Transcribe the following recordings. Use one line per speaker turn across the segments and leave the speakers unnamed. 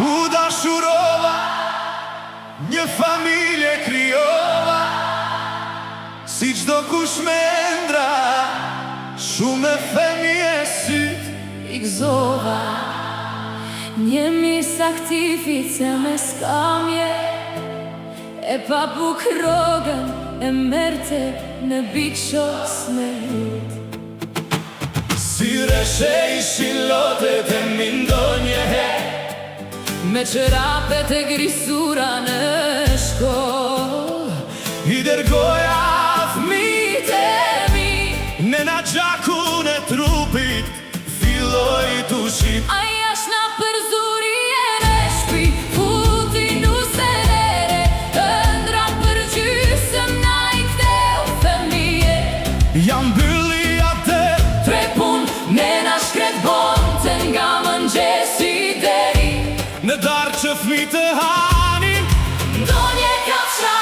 U dashurova, një familje krijova, si çdo kush me ndra, shumë e femi e syt
I gëzova një misaktifice me skamje, e pa bukrogën e merte në biqos me hit.
Si reshe ishin lotet e mindonje,
me qërapet e grisura në shkoll,
I dërgoja
fëmijët e mi,
nena gjakun e trupit, filloj t'u shit.
aja shna për zurje në shpi, futi nuserere, ëndra për gjysëm na I ktheu fëmije.
Jam bylli atë,
Tre pun, nena shkret bonte nga mëngjesi deri
në darë që fmi të hanin,
ndonje kafsha.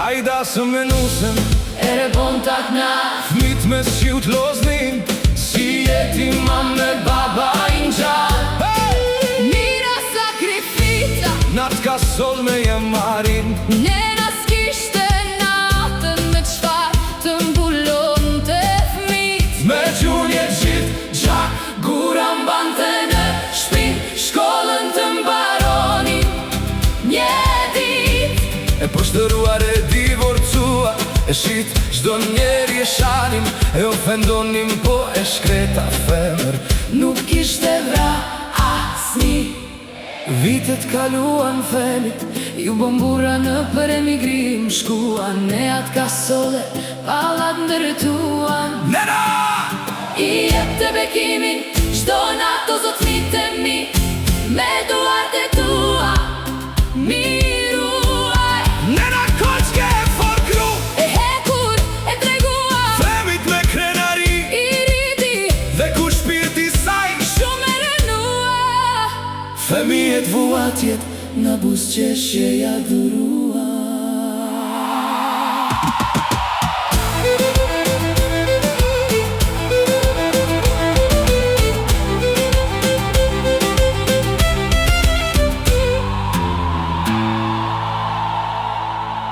Ajda së menusën,
Ere bon tak na,
fmit me s'qyut loznin, si jeti mam me baba I nxall.
mira sakrifita,
Natë ka sol me jem marin,
nena s'kishte natën me qfar të mbulon të fmit.
me gjunje gjit,
Gjak, gura mbante në shpi, shkollën të mbaronin një dit.
e poshtëruar e divorcuar, e shit çdo njeri e shanim, e ofendonim po e shkreta femër.
Nuk ishte vra asni,
Vitet
kaluan felit, ju bombura në për emigrim shkuan, ne atë kasole, pallat ndërtuan.
Nena!
I jep të bekimin, çdo natë o zot fmit e mi, me duart e tua, miruaj.
Nena koqke e forkru,
E hekur, e tregua,
femit me krenari,
I riti,
dhe ku shpirti saj,
shumë e renua.
femijet vuatjet,
Në buzqeshje ja dhurua.